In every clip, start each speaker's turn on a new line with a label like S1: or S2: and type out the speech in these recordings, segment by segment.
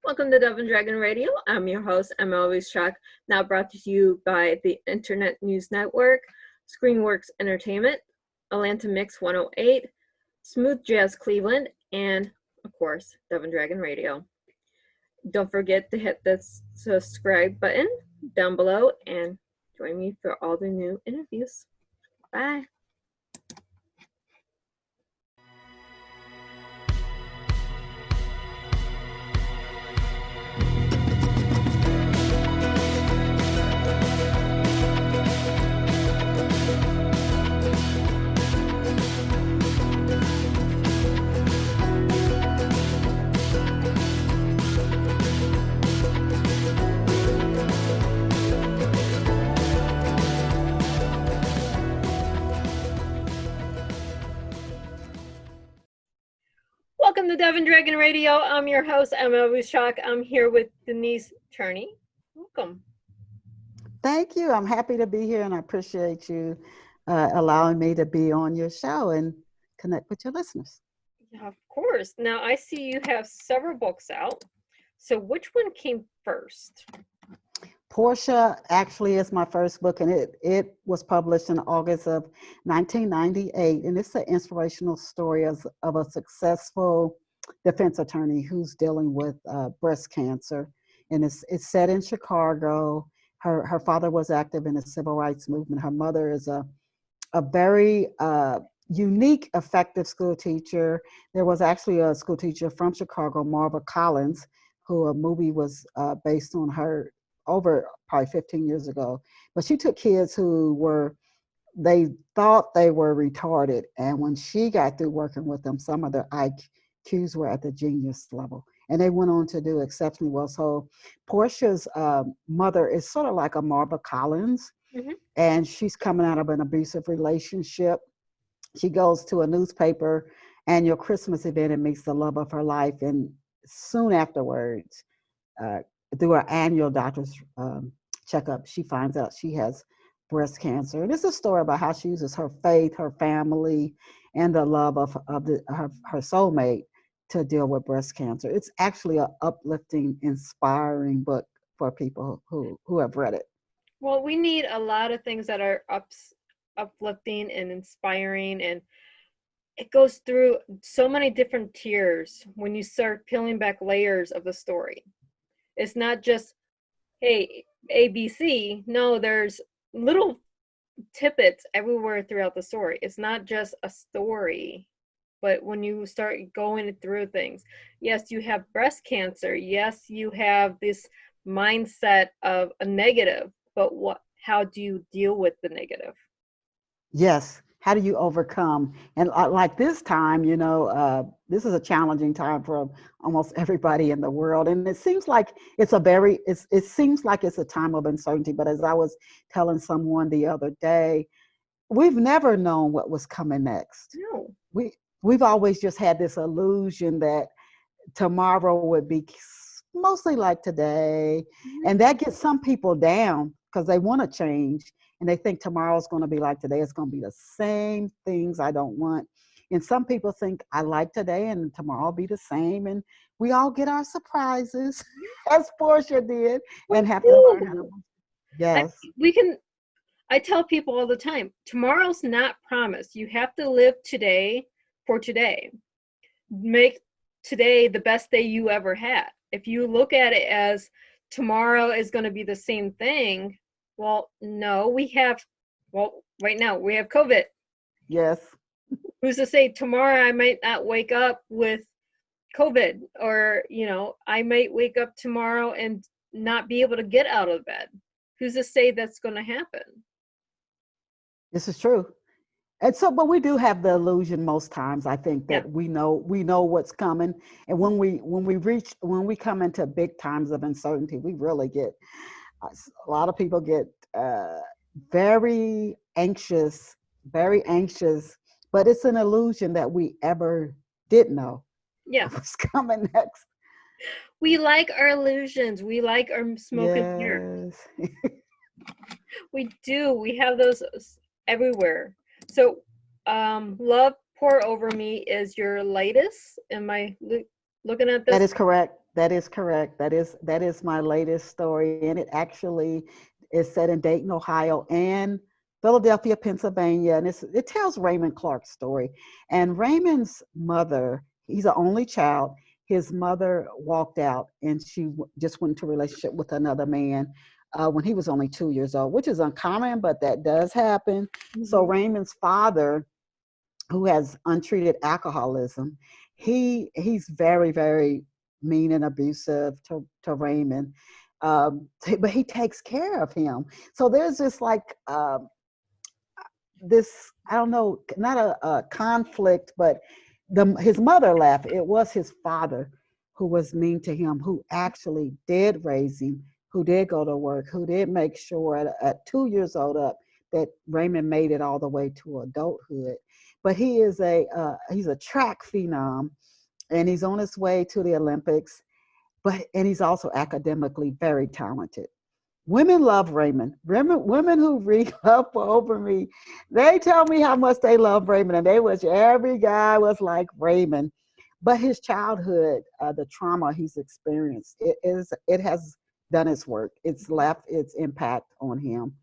S1: Welcome to Dove and Dragon Radio. I'm your host, M.L.Ruscsak, now brought to you by the Internet News Network, Screenworks Entertainment, Atlanta Mix 108, Smooth Jazz Cleveland, and, of course, Dove and Dragon Radio. Don't forget to hit the subscribe button down below and join me for all the new interviews. Bye. Welcome to Dove and Dragon Radio. I'm your host, M.L.Ruscsak. I'm here with Denise Turney. Welcome.
S2: Thank you. I'm happy to be here, and I appreciate you allowing me to be on your show and connect with your listeners.
S1: Yeah, of course. Now, I see you have several books out. So which one came first?
S2: Portia actually is my first book, and it was published in August of 1998, and it's an inspirational story of a successful defense attorney who's dealing with breast cancer, and it's set in Chicago. Her father was active in the civil rights movement. Her mother is a very unique, effective school teacher. There was actually a school teacher from Chicago, Marva Collins, who a movie was based on her over probably 15 years ago. But she took kids who they thought they were retarded. And when she got through working with them, some of their IQs were at the genius level. And they went on to do exceptionally well. So Portia's mother is sort of like a Marva Collins. Mm-hmm. And she's coming out of an abusive relationship. She goes to a newspaper annual Christmas event and meets the love of her life. And soon afterwards, through her annual doctor's checkup, she finds out she has breast cancer. And it's a story about how she uses her faith, her family, and the love of her soulmate to deal with breast cancer. It's actually an uplifting, inspiring book for people who have read it.
S1: Well, we need a lot of things that are uplifting and inspiring, and it goes through so many different tiers when you start peeling back layers of the story. It's not just, hey, ABC. No, there's little tidbits everywhere throughout the story. It's not just a story, but when you start going through things, yes, you have breast cancer. Yes, you have this mindset of a negative, but how do you deal with the negative?
S2: Yes. How do you overcome? And like this time, this is a challenging time for almost everybody in the world. And it seems like it's a time of uncertainty. But as I was telling someone the other day, we've never known what was coming next.
S1: No.
S2: We've always just had this illusion that tomorrow would be mostly like today. Mm-hmm. And that gets some people down because they want to change. And they think tomorrow's going to be like today. It's going to be the same things I don't want. And some people think I like today and tomorrow will be the same. And we all get our surprises, as Portia did, and have to learn how to. Yes.
S1: I tell people all the time, tomorrow's not promised. You have to live today for today. Make today the best day you ever had. If you look at it as tomorrow is going to be the same thing, well, no, right now we have COVID.
S2: Yes.
S1: Who's to say tomorrow I might not wake up with COVID, or, I might wake up tomorrow and not be able to get out of bed. Who's to say that's going to happen?
S2: This is true. And so, but we do have the illusion most times, I think, that we know what's coming. And when we come into big times of uncertainty, we really get, a lot of people get very anxious, but it's an illusion that we ever did know what's coming next.
S1: We like our illusions. We like our smoke and mirrors. We do. We have those everywhere. So, Love Pour Over Me is your latest. Am I looking at this?
S2: That is correct. That is correct. That is my latest story, and it actually is set in Dayton, Ohio, and Philadelphia, Pennsylvania, and it tells Raymond Clark's story. And Raymond's mother, he's an only child. His mother walked out, and she just went into a relationship with another man when he was only 2 years old, which is uncommon, but that does happen. So
S1: Hmm.
S2: Raymond's father, who has untreated alcoholism, he's very, very mean and abusive to Raymond. But he takes care of him. So there's this like this, I don't know, not a conflict, but his mother left. It was his father who was mean to him, who actually did raise him, who did go to work, who did make sure at 2 years old up that Raymond made it all the way to adulthood. But he's a track phenom, and he's on his way to the Olympics. And he's also academically very talented. Women love Raymond. Women who read up over me, they tell me how much they love Raymond, and they wish every guy was like Raymond. But his childhood, the trauma he's experienced, it has done its work. It's left its impact on him.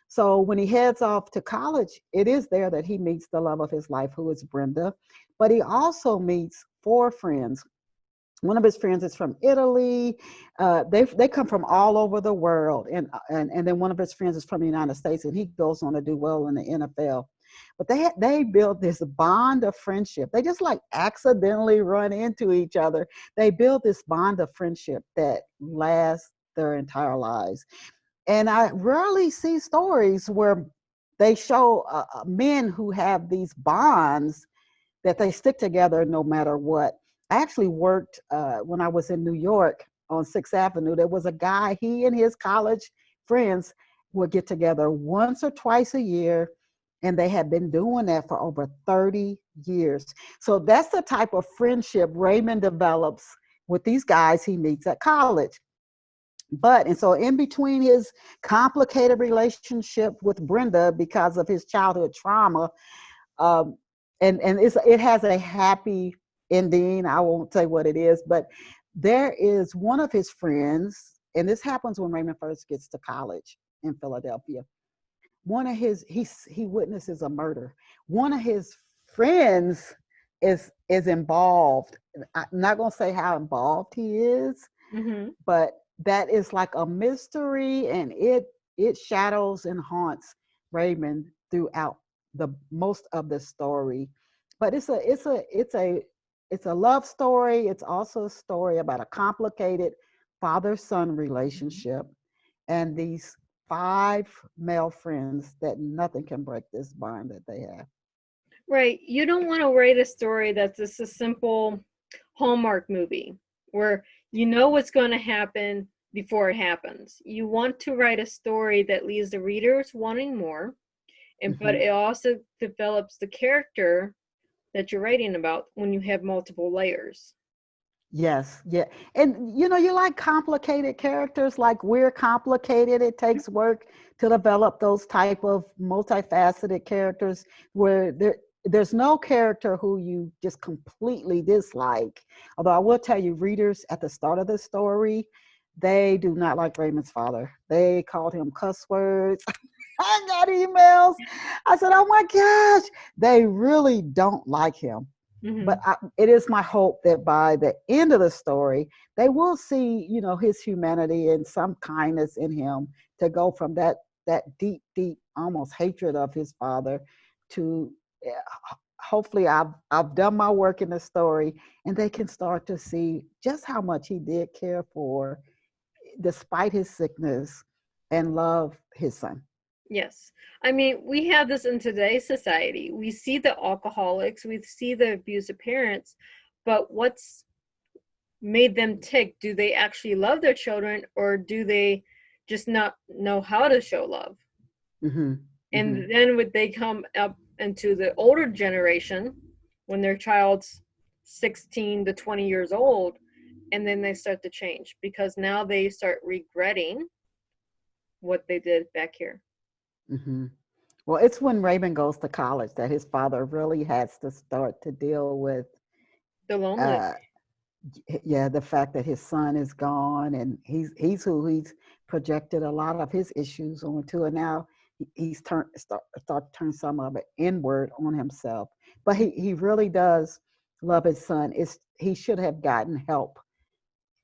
S2: So when he heads off to college, it is there that he meets the love of his life, who is Brenda. But he also meets four friends. One of his friends is from Italy. They come from all over the world, and then one of his friends is from the United States, and he goes on to do well in the NFL. But they build this bond of friendship. They just like accidentally run into each other. They build this bond of friendship that lasts their entire lives. And I rarely see stories where they show men who have these bonds that they stick together no matter what. I actually worked when I was in New York on 6th Avenue. There was a guy, he and his college friends would get together once or twice a year, and they had been doing that for over 30 years. So that's the type of friendship Raymond develops with these guys he meets at college. And so in between his complicated relationship with Brenda because of his childhood trauma, um, and it has a happy ending. I won't say what it is, but there is one of his friends, and this happens when Raymond first gets to college in Philadelphia. One of his he witnesses a murder. One of his friends is involved. I'm not gonna say how involved he is,
S1: Hmm.
S2: but that is like a mystery, and it shadows and haunts Raymond throughout the most of the story. But it's a love story. It's also a story about a complicated father-son relationship and these five male friends that nothing can break this bond that they have.
S1: Right. You don't want to write a story that's just a simple Hallmark movie where you know what's going to happen before it happens. You want to write a story that leaves the readers wanting more, but
S2: Hmm.
S1: it also develops the character that you're writing about when you have multiple layers.
S2: Yes, yeah. And you like complicated characters, like we're complicated. It takes work to develop those type of multifaceted characters where there's no character who you just completely dislike. Although I will tell you, readers at the start of the story, they do not like Raymond's father. They called him cuss words. I got emails. I said, "Oh my gosh," they really don't like him.
S1: Hmm.
S2: But it is my hope that by the end of the story, they will see, his humanity and some kindness in him to go from that deep, deep, almost hatred of his father to hopefully I've done my work in the story, and they can start to see just how much he did care for, despite his sickness, and love his son.
S1: Yes. I mean, we have this in today's society. We see the alcoholics, we see the abusive parents, but what's made them tick? Do they actually love their children, or do they just not know how to show love?
S2: Hmm. Hmm.
S1: And then would they come up into the older generation when their child's 16 to 20 years old, and then they start to change because now they start regretting what they did back here.
S2: Hmm. Well, it's when Raymond goes to college that his father really has to start to deal with
S1: The
S2: uh,
S1: loneliness.
S2: yeah, the fact that his son is gone, and he's projected a lot of his issues onto, and now he's start to turn some of it inward on himself. But he really does love his son. He should have gotten help.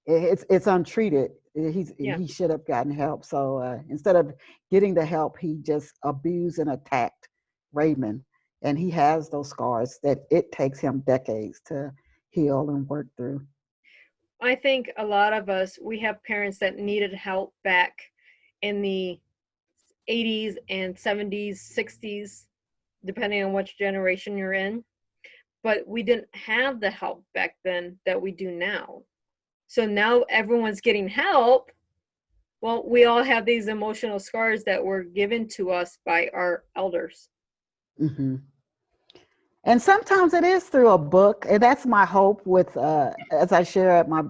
S2: It's untreated.
S1: Yeah.
S2: He should have gotten help. So instead of getting the help, he just abused and attacked Raymond, and he has those scars that it takes him decades to heal and work through.
S1: I think a lot of us, we have parents that needed help back in the 80s and 70s, 60s, depending on which generation you're in. But we didn't have the help back then that we do now. So now everyone's getting help. Well, we all have these emotional scars that were given to us by our elders.
S2: Hmm. And sometimes it is through a book, and that's my hope with, as I share at my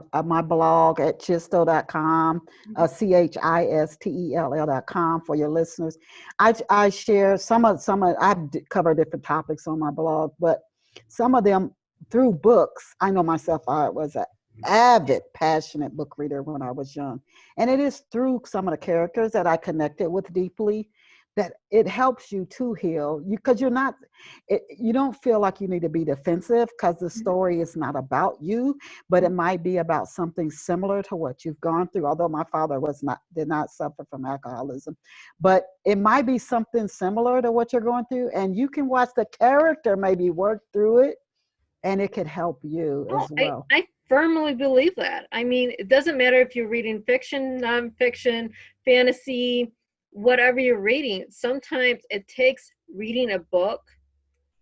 S2: blog at chistel.com, CHISTELL.com for your listeners. I share I cover different topics on my blog, but some of them through books. I know myself, I was an avid, passionate book reader when I was young. And it is through some of the characters that I connected with deeply that it helps you to heal, because you don't feel like you need to be defensive, because the story is not about you, but it might be about something similar to what you've gone through. Although my father did not suffer from alcoholism, but it might be something similar to what you're going through, and you can watch the character maybe work through it, and it could help you
S1: Oh,
S2: as well.
S1: I firmly believe that. I mean, it doesn't matter if you're reading fiction, nonfiction, fantasy, whatever you're reading. Sometimes it takes reading a book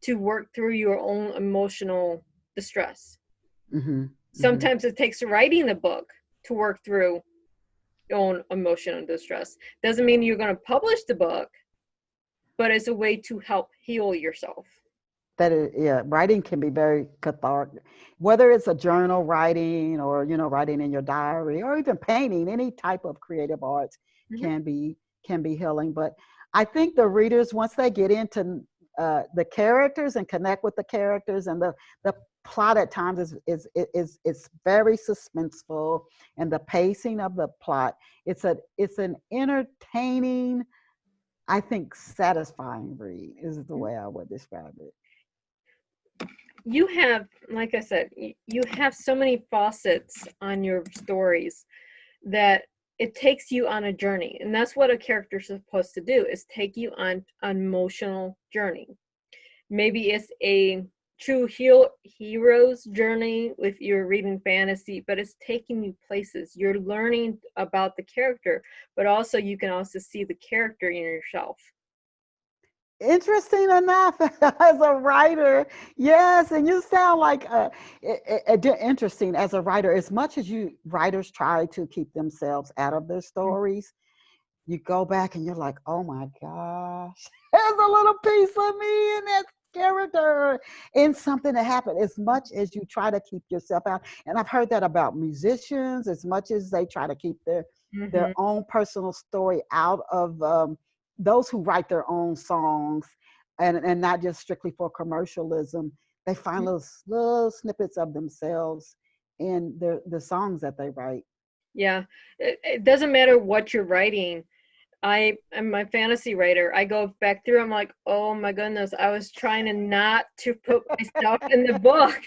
S1: to work through your own emotional distress.
S2: Mm-hmm. Mm-hmm.
S1: Sometimes it takes writing the book to work through your own emotional distress. Doesn't mean you're going to publish the book, but it's a way to help heal yourself.
S2: Yeah, writing can be very cathartic, whether it's a journal writing, or writing in your diary, or even painting. Any type of creative arts
S1: Mm-hmm.
S2: can be healing. But I think the readers, once they get into the characters and connect with the characters, and the plot at times is very suspenseful, and the pacing of the plot, it's an entertaining, I think, satisfying read is the way I would describe it.
S1: You have, like I said, you have so many faucets on your stories that it takes you on a journey, and that's what a character is supposed to do, is take you on an emotional journey. Maybe it's a true hero's journey if you're reading fantasy, but it's taking you places. You're learning about the character, but also you can also see the character in yourself.
S2: Interesting enough, as a writer, yes, and you sound like interesting as a writer. As much as writers try to keep themselves out of their stories, you go back and you're like, oh my gosh, there's a little piece of me in that character, in something that happened. As much as you try to keep yourself out, and I've heard that about musicians, as much as they try to keep their own personal story out of those who write their own songs, and not just strictly for commercialism, they find little snippets of themselves in the songs that they write.
S1: Yeah, it doesn't matter what you're writing. I am my fantasy writer. I go back through. I'm like, oh my goodness, I was trying to not to put myself in the book,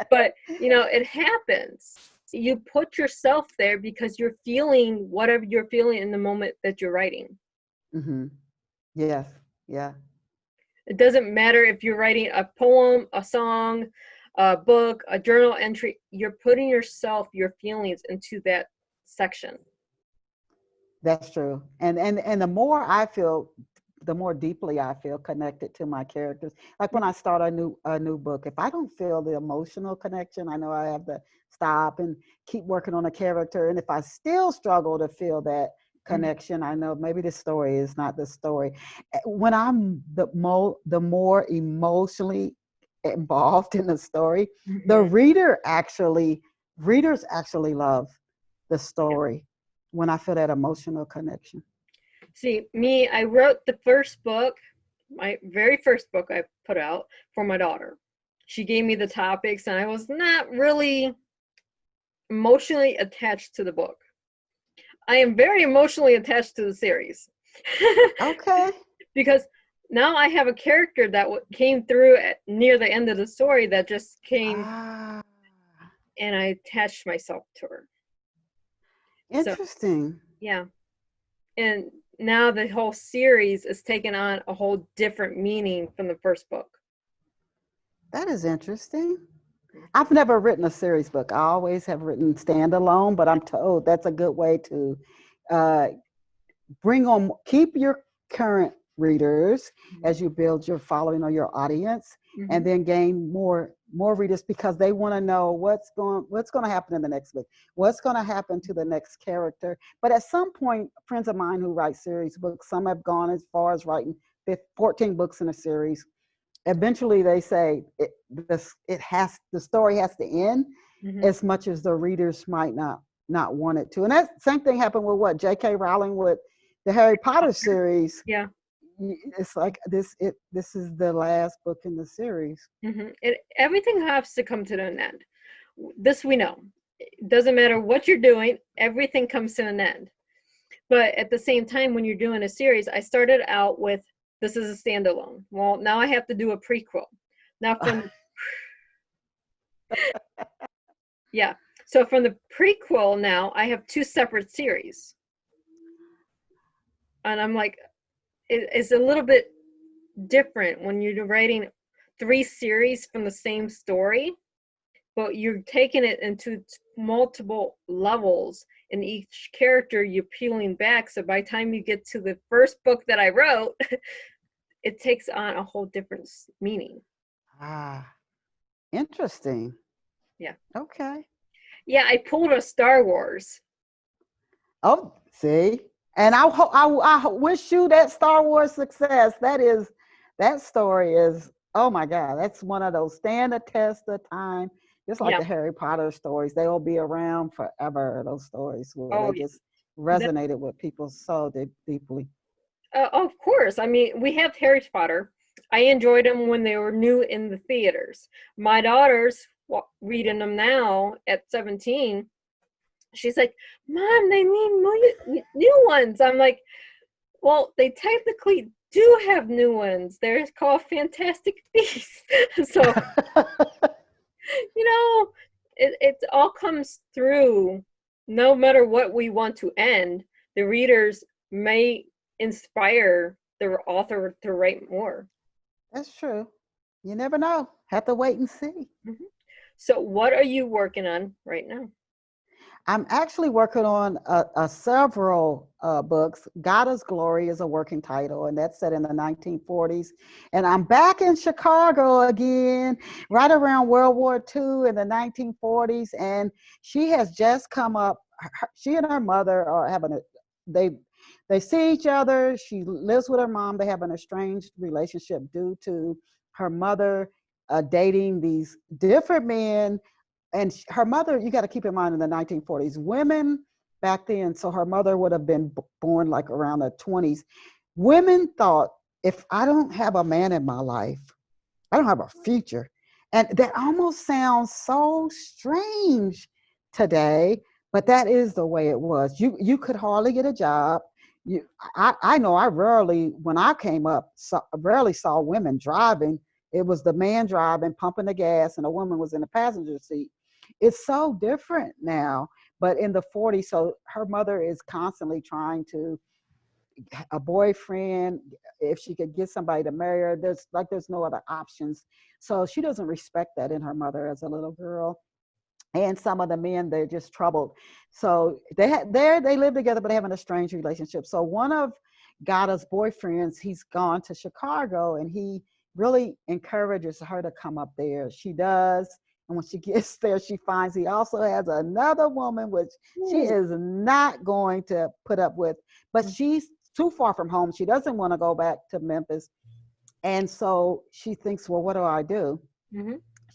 S1: but it happens. You put yourself there because you're feeling whatever you're feeling in the moment that you're writing.
S2: Mm-hmm. Yes. Yeah.
S1: It doesn't matter if you're writing a poem, a song, a book, a journal entry. You're putting yourself, your feelings into that section.
S2: That's true. And the more deeply I feel connected to my characters. Like when I start a new book, if I don't feel the emotional connection, I know I have to stop and keep working on a character. And if I still struggle to feel that connection, I know maybe the story is not the story. When I'm the more emotionally involved in the story, the readers actually love the story when I feel that emotional connection.
S1: See, me, I wrote the first book, my very first book I put out for my daughter. She gave me the topics, and I was not really emotionally attached to the book. I am very emotionally attached to the series.
S2: Okay.
S1: Because now I have a character that came through near the end of the story that just came,
S2: Ah,
S1: and I attached myself to her. So,
S2: interesting.
S1: yeah. And now the whole series is taking on a whole different meaning from the first book.
S2: That is interesting. I've never written a series book. I always have written standalone, but I'm told that's a good way to uh, keep your current readers as you build your following or your audience, and then gain more readers because they want to know what's going to happen in the next book, what's going to happen to the next character. But at some point, friends of mine who write series books, some have gone as far as writing 14 books in a series. Eventually they say the story has to end, as much as the readers might not want it to. And that same thing happened with what J.K. Rowling with the Harry Potter series.
S1: Yeah.
S2: It's like this is the last book in the series.
S1: Everything has to come to an end. This we know. It doesn't matter what you're doing, everything comes to an end. But at the same time, when you're doing a series, I started out with, this is a standalone. Well, now I have to do a prequel. Now from yeah. So from the prequel, now I have 2 separate series. And I'm like, it's a little bit different when you're writing 3 series from the same story, but you're taking it into multiple levels, and each character you're peeling back. So by the time you get to the first book that I wrote, it takes on a whole different meaning.
S2: Ah, interesting.
S1: Yeah.
S2: Okay.
S1: Yeah, I pulled a Star Wars.
S2: Oh, see, and I wish you that Star Wars success. That story is, oh my God, that's one of those stand the test of time. Just like the Harry Potter stories, they will be around forever. Those stories where they just resonated with people so deeply.
S1: Of course. I mean, we have Harry Potter. I enjoyed them when they were new in the theaters. My daughter's reading them now at 17. She's like, Mom, they need new ones. I'm like, well, they technically do have new ones. They're called Fantastic Beasts. So, it all comes through. No matter what we want to end, the readers may inspire the author to write more.
S2: That's true. You never know. Have to wait and see.
S1: So what are you working on right now?
S2: I'm actually working on several books. God is Glory is a working title, and that's set in the 1940s. And I'm back in Chicago again, right around World War II in the 1940s. And she has just come up. She and her mother are having they see each other. She lives with her mom. They have an estranged relationship due to her mother dating these different men. And her mother, you got to keep in mind, in the 1940s, women back then, so her mother would have been born like around the 20s. Women thought, if I don't have a man in my life, I don't have a future. And that almost sounds so strange today, but that is the way it was. You could hardly get a job. I know I rarely, when I came up, rarely saw women driving. It was the man driving, pumping the gas, and a woman was in the passenger seat. It's so different now, but in the 40s, so her mother is constantly trying to a boyfriend, if she could get somebody to marry her. There's no other options. So she doesn't respect that in her mother as a little girl. And some of the men, they're just troubled. So they live together, but they have an estranged relationship. So one of Gada's boyfriends, he's gone to Chicago, and he really encourages her to come up there. She does. And when she gets there, she finds he also has another woman, which she is not going to put up with. But she's too far from home. She doesn't want to go back to Memphis. And so she thinks, well, what do I do?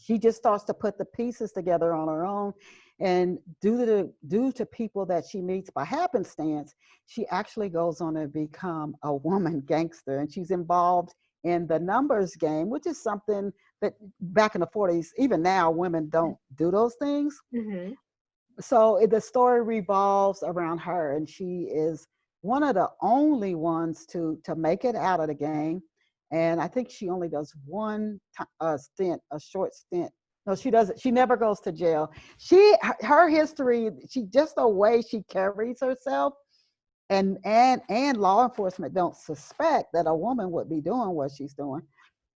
S2: She just starts to put the pieces together on her own. And due to people that she meets by happenstance, she actually goes on to become a woman gangster. And she's involved in the numbers game, which is something that back in the 40s, even now, women don't do those things. the story revolves around her, and she is one of the only ones to make it out of the game. And I think she only does one stint, a short stint. No, she doesn't. She never goes to jail. Her history, she just the way she carries herself, and law enforcement don't suspect that a woman would be doing what she's doing.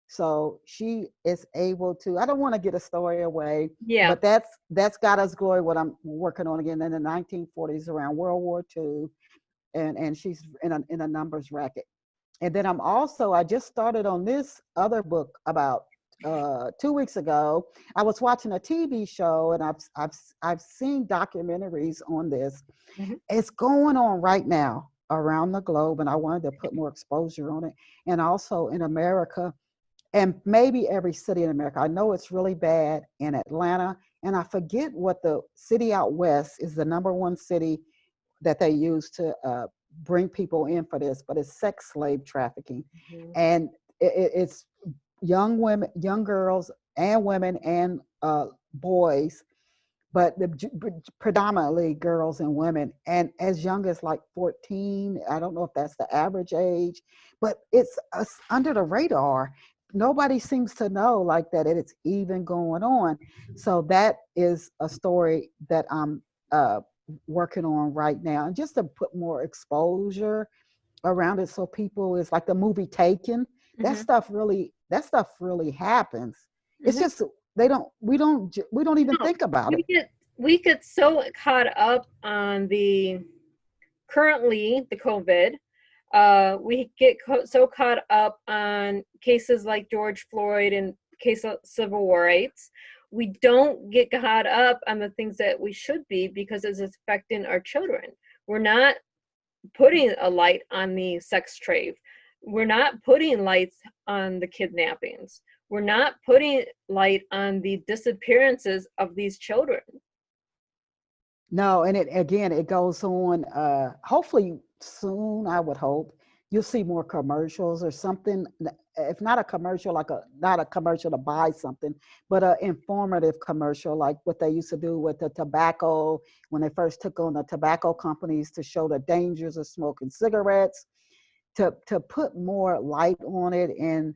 S2: So she is able to. I don't want to get a story away,
S1: Yeah.
S2: but that's got us glory. What I'm working on again in the 1940s around World War II, and she's in a numbers racket. And then I just started on this other book about 2 weeks ago. I was watching a TV show, and I've seen documentaries on this.
S1: Mm-hmm.
S2: It's going on right now around the globe, and I wanted to put more exposure on it, and also in America, and maybe every city in America. I know it's really bad in Atlanta, and I forget what the city out west is, the number one city that they use to bring people in for this, but it's sex slave trafficking.
S1: Mm-hmm.
S2: And it's young women, young girls and women and boys, but predominantly girls and women, and as young as like 14. I don't know if that's the average age, but it's under the radar. Nobody seems to know like that it's even going on. So that is a story that I'm working on right now, and just to put more exposure around it, so people, it's like the movie Taken. That
S1: Mm-hmm.
S2: stuff really happens. It's
S1: Mm-hmm.
S2: just we don't even think about it.
S1: We get so caught up on currently the COVID. We get so caught up on cases like George Floyd and case of civil rights. We don't get caught up on the things that we should be, because it's affecting our children. We're not putting a light on the sex trade. We're not putting lights on the kidnappings. We're not putting light on the disappearances of these children.
S2: No, and it goes on. Hopefully soon, I would hope you'll see more commercials or something. If not a commercial, not a commercial to buy something, but an informative commercial, like what they used to do with the tobacco when they first took on the tobacco companies to show the dangers of smoking cigarettes, to put more light on it. And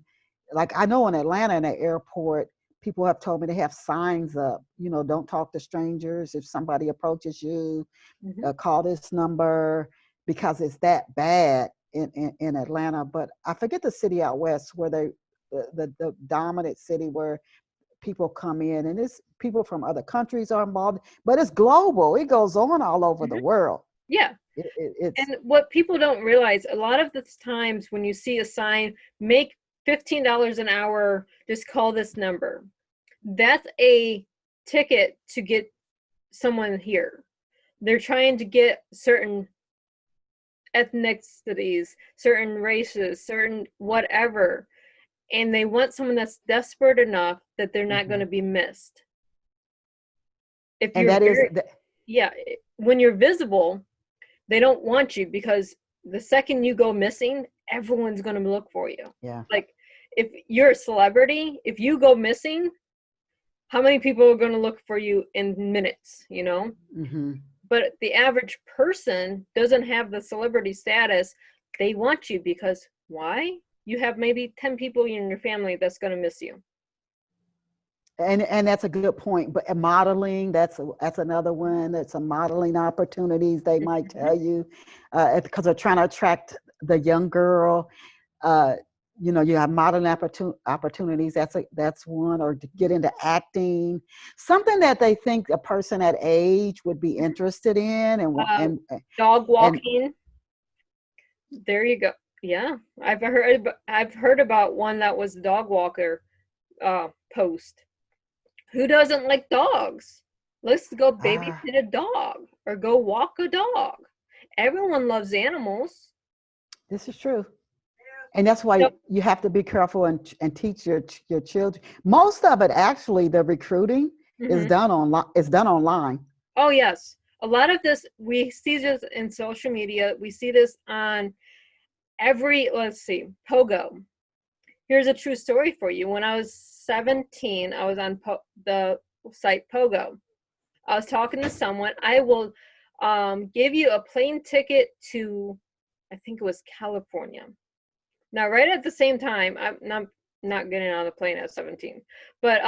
S2: like I know in Atlanta, in the airport, people have told me they have signs up, don't talk to strangers. If somebody approaches you,
S1: Mm-hmm.
S2: call this number, because it's that bad in Atlanta. But I forget the city out west where the dominant city where people come in, and it's people from other countries are involved, but it's global. It goes on all over the
S1: Mm-hmm.
S2: world.
S1: Yeah.
S2: It's
S1: And what people don't realize, a lot of the times when you see a sign, make $15 an hour, just call this number. That's a ticket to get someone here. They're trying to get certain ethnicities, certain races, certain whatever. And they want someone that's desperate enough that they're not going to be missed. If
S2: and
S1: you're
S2: that is
S1: when you're visible, they don't want you, because the second you go missing, everyone's going to look for you.
S2: Yeah.
S1: Like if you're a celebrity, if you go missing, how many people are going to look for you in minutes,
S2: Mm-hmm.
S1: But the average person doesn't have the celebrity status. They want you because why? You have maybe 10 people in your family that's going to miss you.
S2: And that's a good point. But modeling, that's another one. That's a modeling opportunities, they might tell you, because they're trying to attract the young girl. You have modeling opportunities. That's one. Or to get into acting, something that they think a person at age would be interested in, and
S1: dog walking. There you go. Yeah, I've heard about one that was a dog walker post. Who doesn't like dogs? Let's go babysit a dog or go walk a dog. Everyone loves animals.
S2: This is true. And that's why you have to be careful and teach your children. Most of it, actually, the recruiting is done online.
S1: Oh, yes. A lot of this, we see this in social media. We see this on let's see, Pogo. Here's a true story for you. When I was 17, I was on the site Pogo. I was talking to someone. I will give you a plane ticket to, I think it was California. Now, right at the same time, I'm not getting on the plane at 17, but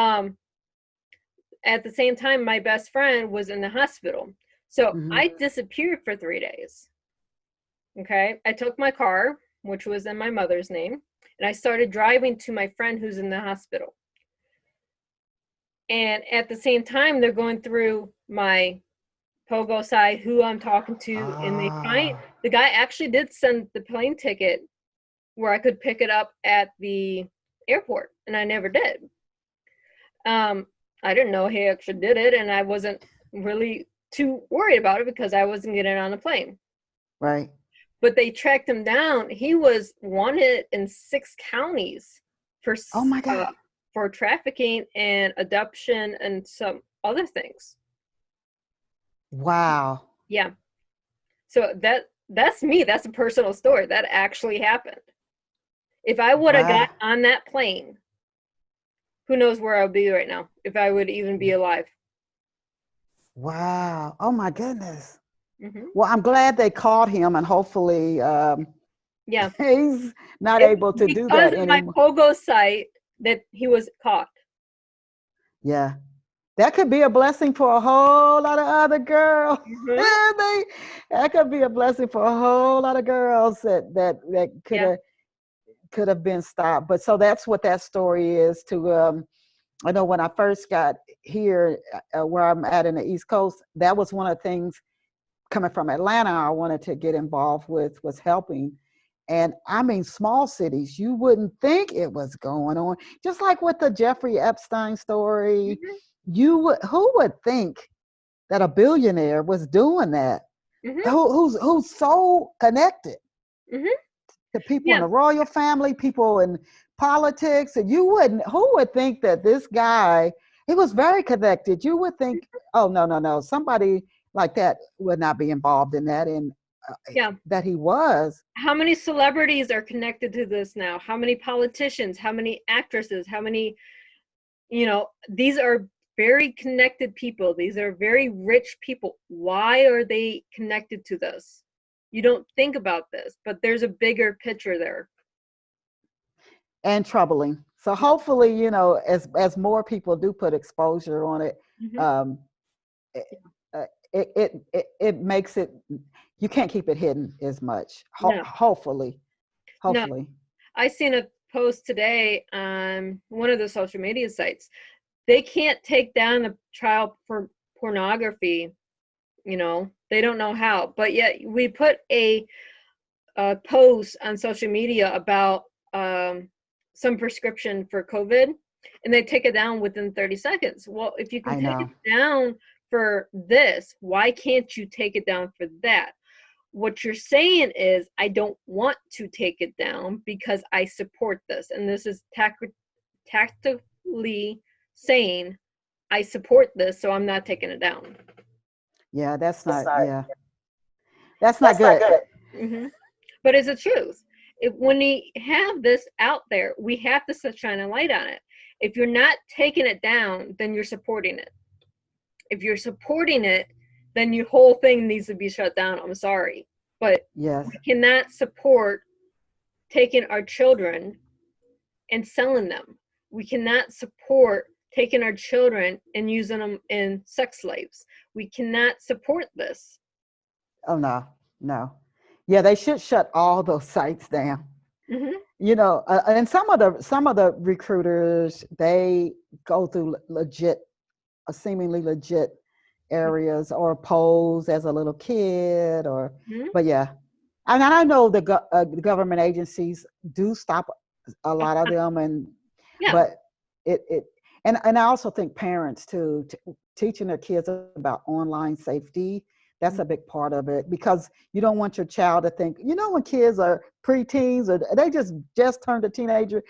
S1: at the same time, my best friend was in the hospital. So I disappeared for 3 days. Okay. I took my car, which was in my mother's name, and I started driving to my friend who's in the hospital. And at the same time, they're going through my Pogo site, who I'm talking to, and they find the guy actually did send the plane ticket where I could pick it up at the airport, and I never did. I didn't know he actually did it, and I wasn't really too worried about it because I wasn't getting on the plane.
S2: Right.
S1: But they tracked him down. He was wanted in 6 counties for
S2: Oh my God.
S1: For trafficking and adoption and some other things.
S2: Wow.
S1: Yeah. So that's me. That's a personal story. That actually happened. If I would have got on that plane, who knows where I'll be right now, if I would even be alive.
S2: Wow. Oh my goodness.
S1: Mm-hmm.
S2: Well, I'm glad they caught him, and hopefully he's not able to do that anymore.
S1: Because of my Pogo site that he was caught.
S2: Yeah. That could be a blessing for a whole lot of other girls.
S1: Mm-hmm.
S2: That could be a blessing for a whole lot of girls that could have been stopped. But so that's what that story is. To I know when I first got here, where I'm at in the East Coast, that was one of the things coming from Atlanta I wanted to get involved with, was helping. And I mean, small cities, you wouldn't think it was going on. Just like with the Jeffrey Epstein story, who would think that a billionaire was doing that? Who's so connected to people in the royal family, people in politics, and who would think that this guy, he was very connected. You would think, oh, no, somebody like that would not be involved in that, and that he was.
S1: How many celebrities are connected to this now? How many politicians? How many actresses? How many, these are very connected people. These are very rich people. Why are they connected to this? You don't think about this, but there's a bigger picture there.
S2: And troubling. So hopefully, as more people do put exposure on it, it makes it, you can't keep it hidden as much. Hopefully.
S1: No. I seen a post today on one of the social media sites. They can't take down the child for pornography. They don't know how, but yet we put a post on social media about some prescription for COVID, and they take it down within 30 seconds. Well, if you can take it down for this, why can't you take it down for that? What you're saying is, I don't want to take it down because I support this. And this is tactically saying, I support this, so I'm not taking it down.
S2: Yeah, that's not good.
S1: Mm-hmm. But it's the truth. When we have this out there, we have to shine a light on it. If you're not taking it down, then you're supporting it. If you're supporting it, then your whole thing needs to be shut down. I'm sorry. But we cannot support taking our children and selling them. We cannot support taking our children and using them in sex slaves. We cannot support this.
S2: Oh, no. Yeah, they should shut all those sites down. And some of the recruiters, they go through seemingly legit areas, or pose as a little kid, but yeah. And I know the government agencies do stop a lot of them, but and I also think parents too, teaching their kids about online safety, that's a big part of it, because you don't want your child to think, when kids are preteens or they just turned a teenager.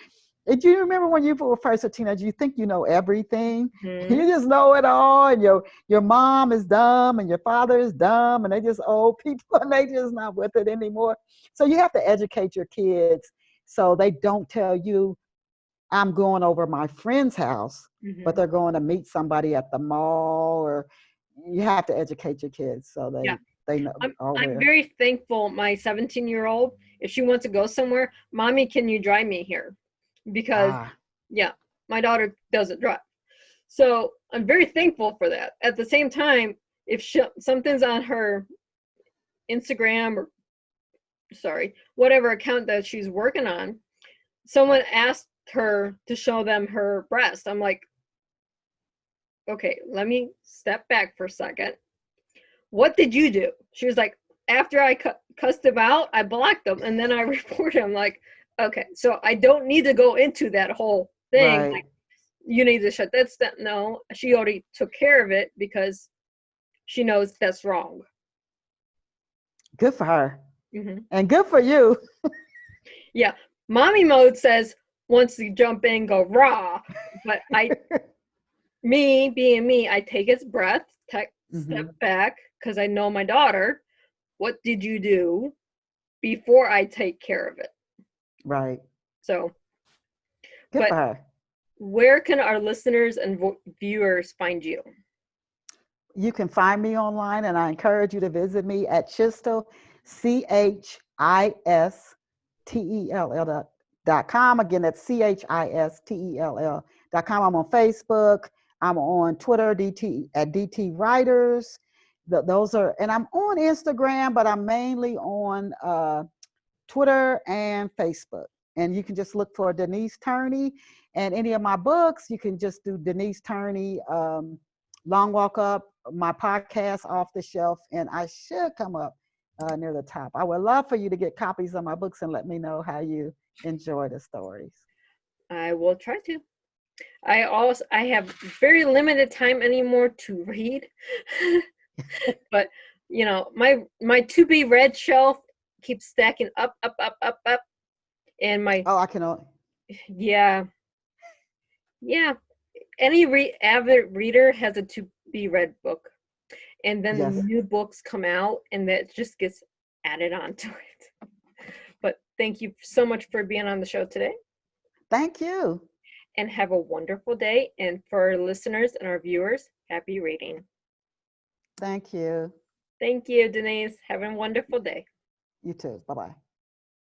S2: Do you remember when you were first a teenager, you think you know everything? You just know it all, and your mom is dumb and your father is dumb, and they just old people and they just not with it anymore. So you have to educate your kids so they don't tell you, I'm going over my friend's house, but they're going to meet somebody at the mall, or you have to educate your kids so
S1: Yeah.
S2: they know are
S1: I'm
S2: aware.
S1: very thankful my 17-year-old, if she wants to go somewhere, mommy, can you drive me here? Because
S2: Ah,
S1: yeah, my daughter doesn't drive. So I'm very thankful for that. At the same time, if something's on her Instagram or whatever account that she's working on, someone asked her to show them her breast. I'm like, okay, let me step back for a second. What did you do? She was like, after I cussed them out, I blocked them and then I reported them. Like, okay, so I don't need to go into that whole thing.
S2: right.
S1: Like, you need to shut that stuff. No, she already took care of it because she knows that's wrong.
S2: Good for her.
S1: Mm-hmm.
S2: And good for you.
S1: Yeah, mommy mode says wants to jump in, go raw, but me being me, I take its breath, step back because I know my daughter. What did you do before I take care of it?
S2: Right.
S1: So,
S2: Good
S1: but
S2: for her.
S1: where can our listeners and viewers find you?
S2: You can find me online, and I encourage you to visit me at Chistel, CHISTELL.com. Again, that's CHISTELL.com. I'm on Facebook. I'm on Twitter, at DT Writers. Those are, and I'm on Instagram, but I'm mainly on Twitter and Facebook. And you can just look for Denise Turney. And any of my books, you can just do Denise Turney, Long Walk Up, my podcast, Off the Shelf, and I should come up near the top. I would love for you to get copies of my books and let me know how you enjoy the stories.
S1: I will try to. I have very limited time anymore to read, but you know, my to be read shelf keeps stacking up, and my
S2: I can.
S1: yeah. Any avid reader has a to be read book, and then the
S2: Yes.
S1: new books come out, and that just gets added on to it. But thank you so much for being on the show today.
S2: Thank you.
S1: And have a wonderful day. And for our listeners and our viewers, happy reading.
S2: Thank you.
S1: Thank you, Denise. Have a wonderful day.
S2: You too. Bye-bye.